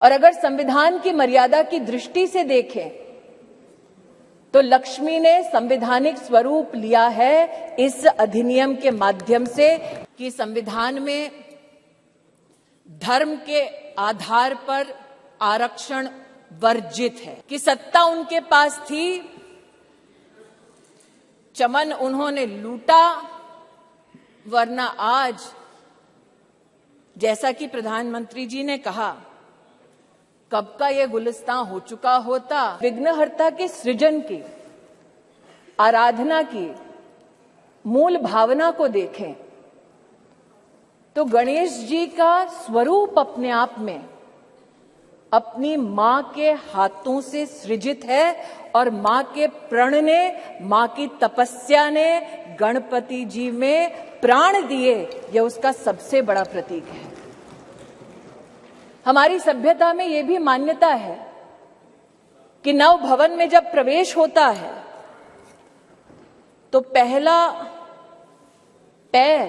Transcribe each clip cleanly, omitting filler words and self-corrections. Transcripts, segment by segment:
और अगर संविधान की मर्यादा की दृष्टि से देखें तो लक्ष्मी ने संवैधानिक स्वरूप लिया है इस अधिनियम के माध्यम से कि संविधान में धर्म के आधार पर आरक्षण वर्जित है, कि सत्ता उनके पास थी, चमन उन्होंने लूटा, वरना आज जैसा कि प्रधानमंत्री जी ने कहा कब का ये गुलिस्तान हो चुका होता। विघ्नहर्ता के सृजन की, आराधना की मूल भावना को देखें तो गणेश जी का स्वरूप अपने आप में अपनी मां के हाथों से सृजित है और मां के प्रण ने, मां की तपस्या ने गणपति जी में प्राण दिए, यह उसका सबसे बड़ा प्रतीक है। हमारी सभ्यता में यह भी मान्यता है कि नव भवन में जब प्रवेश होता है तो पहला पैर,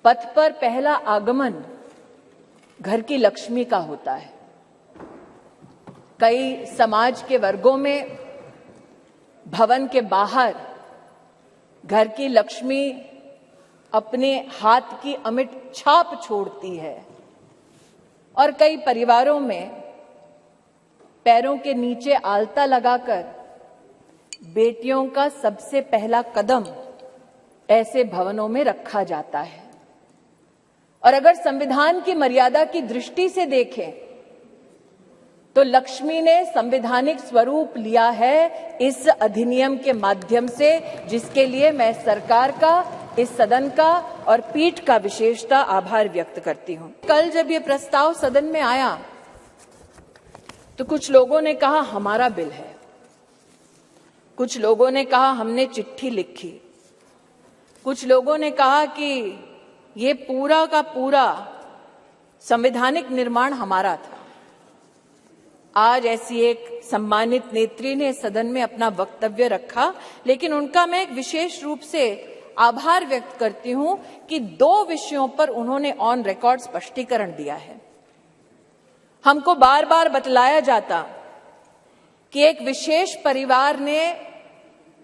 पथ पर पहला आगमन घर की लक्ष्मी का होता है। कई समाज के वर्गों में भवन के बाहर घर की लक्ष्मी अपने हाथ की अमिट छाप छोड़ती है और कई परिवारों में पैरों के नीचे आलता लगाकर बेटियों का सबसे पहला कदम ऐसे भवनों में रखा जाता है। और अगर संविधान की मर्यादा की दृष्टि से देखें तो लक्ष्मी ने संवैधानिक स्वरूप लिया है इस अधिनियम के माध्यम से, जिसके लिए मैं सरकार का, इस सदन का और पीठ का विशेषता आभार व्यक्त करती हूं। कल जब ये प्रस्ताव सदन में आया तो कुछ लोगों ने कहा हमारा बिल है, कुछ लोगों ने कहा हमने चिट्ठी लिखी, कुछ लोगों ने कहा कि ये पूरा का पूरा संवैधानिक निर्माण हमारा था। आज ऐसी एक सम्मानित नेत्री ने सदन में अपना वक्तव्य रखा, लेकिन उनका मैं एक विशेष रूप से आभार व्यक्त करती हूं कि 2 विषयों पर उन्होंने ऑन रिकॉर्ड स्पष्टीकरण दिया है। हमको बार बार बतलाया जाता कि एक विशेष परिवार ने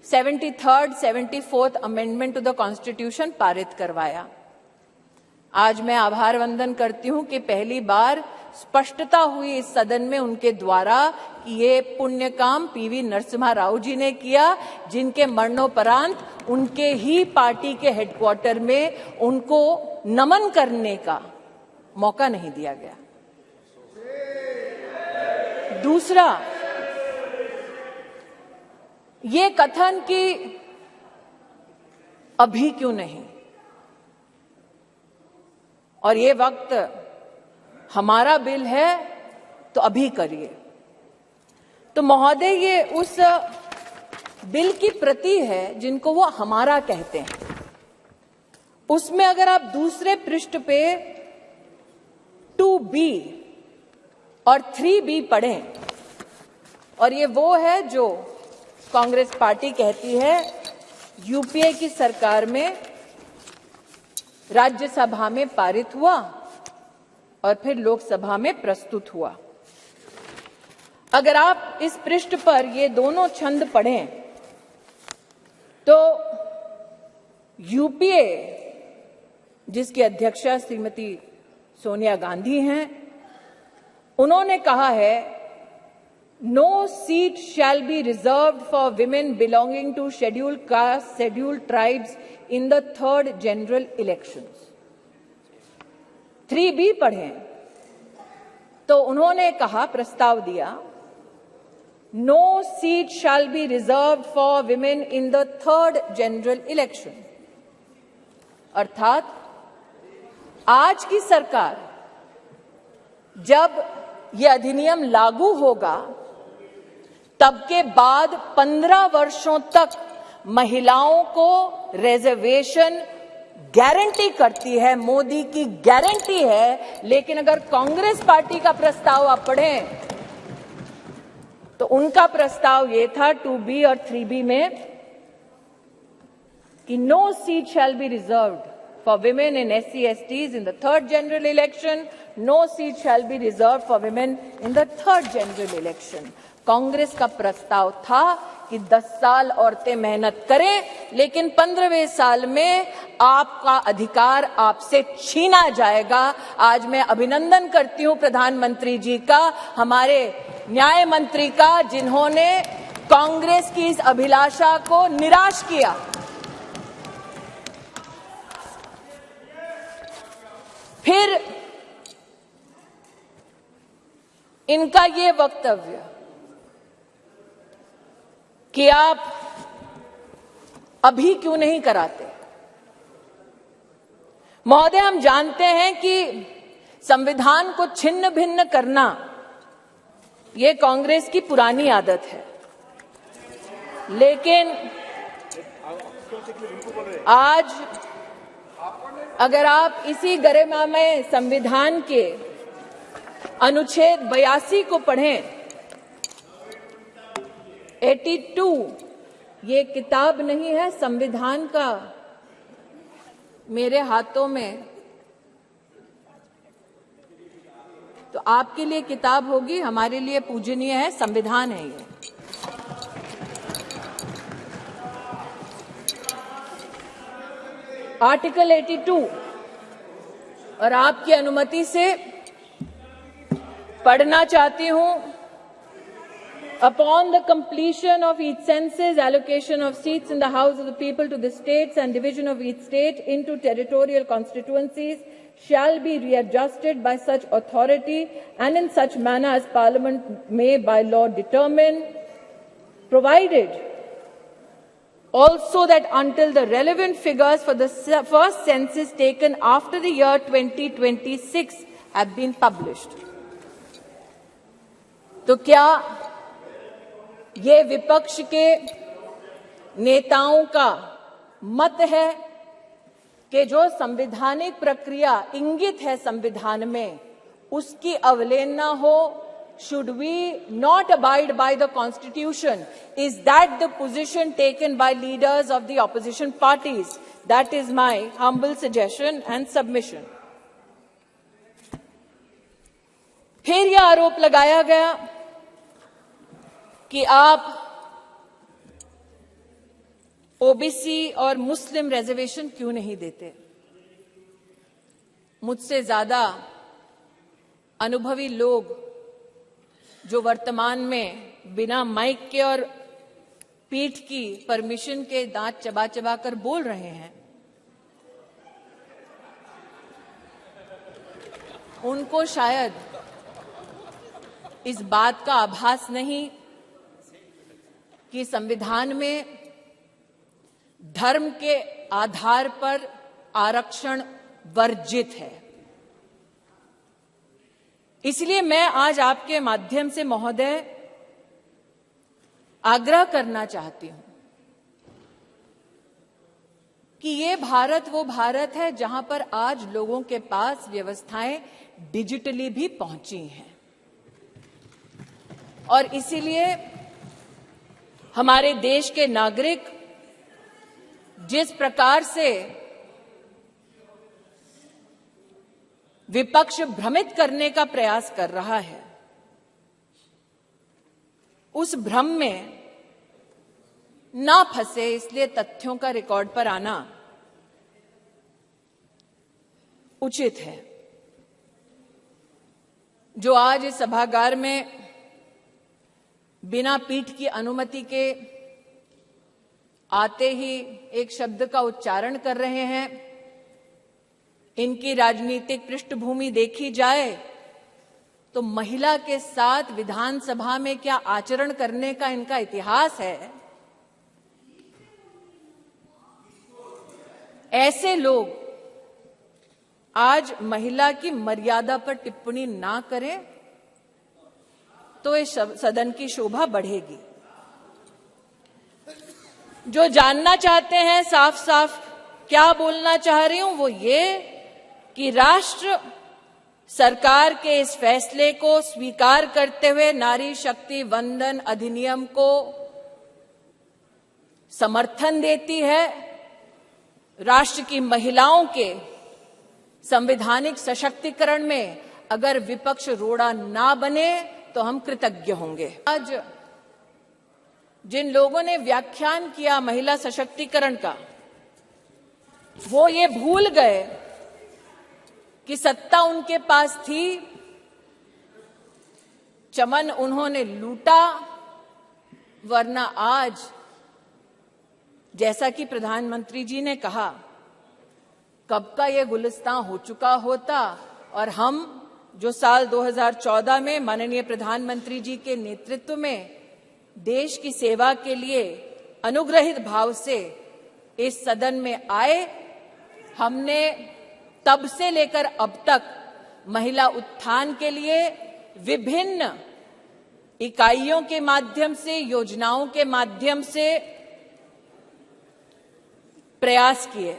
73rd, 74th amendment to the constitution पारित करवाया। आज मैं आभार वंदन करती हूं कि पहली बार स्पष्टता हुई इस सदन में उनके द्वारा कि ये पुण्य काम पीवी नरसिम्हा राव जी ने किया, जिनके मरणोपरांत उनके ही पार्टी के हेडक्वार्टर में उनको नमन करने का मौका नहीं दिया गया। दूसरा, ये कथन कि अभी क्यों नहीं और ये वक्त हमारा बिल है तो अभी करिए। तो महोदय, ये उस बिल की प्रति है जिनको वो हमारा कहते हैं। उसमें अगर आप दूसरे पृष्ठ पे 2B और 3B पढ़ें, और ये वो है जो कांग्रेस पार्टी कहती है यूपीए की सरकार में राज्यसभा में पारित हुआ और फिर लोकसभा में प्रस्तुत हुआ। अगर आप इस पृष्ठ पर ये दोनों छंद पढ़ें तो यूपीए, जिसकी अध्यक्षा श्रीमती सोनिया गांधी हैं, उन्होंने कहा है no seat shall be reserved for women belonging to scheduled caste, scheduled tribes in the 3rd general elections. 3B पढ़ें तो उन्होंने कहा, प्रस्ताव दिया, no seat shall be reserved for women in the 3rd general election. अर्थात आज की सरकार जब यह अधिनियम लागू होगा तब के बाद 15 वर्षों तक महिलाओं को रिजर्वेशन गारंटी करती है, मोदी की गारंटी है। लेकिन अगर कांग्रेस पार्टी का प्रस्ताव आप पढ़ें तो उनका प्रस्ताव ये था 2B और 3B में कि no seat shall be reserved for women and SC/STs in the third general election. No seat shall be reserved for women in the third general election. Congress का प्रस्ताव था कि 10 साल औरतें मेहनत करें, लेकिन 15वें साल में आपका अधिकार आपसे छीना जाएगा। आज मैं अभिनंदन करती हूं प्रधानमंत्री जी का, हमारे न्याय मंत्री का, जिन्होंने कांग्रेस की इस अभिलाषा को निराश किया। फिर इनका ये वक्तव्य कि आप अभी क्यों नहीं कराते। महोदय, हम जानते हैं कि संविधान को छिन्न भिन्न करना ये कांग्रेस की पुरानी आदत है, लेकिन आज अगर आप इसी गरिमामय संविधान के अनुच्छेद 82 को पढ़ें, 82 ये किताब नहीं है संविधान का, मेरे हाथों में, तो आपके लिए किताब होगी, हमारे लिए पूजनीय है, संविधान है ये। आर्टिकल 82, और आपकी अनुमति से पढ़ना चाहती हूं। Upon the completion of each census, allocation of seats in the House of the People to the states and division of each state into territorial constituencies shall be readjusted by such authority and in such manner as Parliament may by law determine, provided also that until the relevant figures for the first census taken after the year 2026 have been published. तो क्या ये विपक्ष के नेताओं का मत है कि जो संवैधानिक प्रक्रिया इंगित है संविधान में, उसकी अवहेलना हो? Should we not abide by the Constitution? Is that the position taken by leaders of the opposition parties? That is my humble suggestion and submission. फिर यह आरोप लगाया गया कि आप ओबीसी और मुस्लिम रिजर्वेशन क्यों नहीं देते। मुझसे ज्यादा अनुभवी लोग जो वर्तमान में बिना माइक के और पीठ की परमिशन के दांत चबा चबा कर बोल रहे हैं, उनको शायद इस बात का आभास नहीं कि संविधान में धर्म के आधार पर आरक्षण वर्जित है। इसलिए मैं आज आपके माध्यम से महोदय आग्रह करना चाहती हूं कि ये भारत वो भारत है जहां पर आज लोगों के पास व्यवस्थाएं डिजिटली भी पहुंची हैं, और इसीलिए हमारे देश के नागरिक जिस प्रकार से विपक्ष भ्रमित करने का प्रयास कर रहा है, उस भ्रम में ना फंसे, इसलिए तथ्यों का रिकॉर्ड पर आना उचित है। जो आज इस सभागार में बिना पीठ की अनुमति के आते ही एक शब्द का उच्चारण कर रहे हैं, इनकी राजनीतिक पृष्ठभूमि देखी जाए तो महिला के साथ विधानसभा में क्या आचरण करने का इनका इतिहास है। ऐसे लोग आज महिला की मर्यादा पर टिप्पणी ना करें तो इस सदन की शोभा बढ़ेगी। जो जानना चाहते हैं साफ साफ क्या बोलना चाह रही हूं, वो ये कि राष्ट्र सरकार के इस फैसले को स्वीकार करते हुए नारी शक्ति वंदन अधिनियम को समर्थन देती है राष्ट्र की महिलाओं के संवैधानिक सशक्तिकरण में अगर विपक्ष रोड़ा ना बने तो हम कृतज्ञ होंगे। आज जिन लोगों ने व्याख्यान किया महिला सशक्तिकरण का, वो ये भूल गए कि सत्ता उनके पास थी, चमन उन्होंने लूटा, वरना आज जैसा कि प्रधानमंत्री जी ने कहा कब का ये गुलिस्तां हो चुका होता और हम जो साल 2014 में माननीय प्रधानमंत्री जी के नेतृत्व में देश की सेवा के लिए अनुग्रहित भाव से इस सदन में आए, हमने तब से लेकर अब तक महिला उत्थान के लिए विभिन्न इकाइयों के माध्यम से, योजनाओं के माध्यम से प्रयास किए।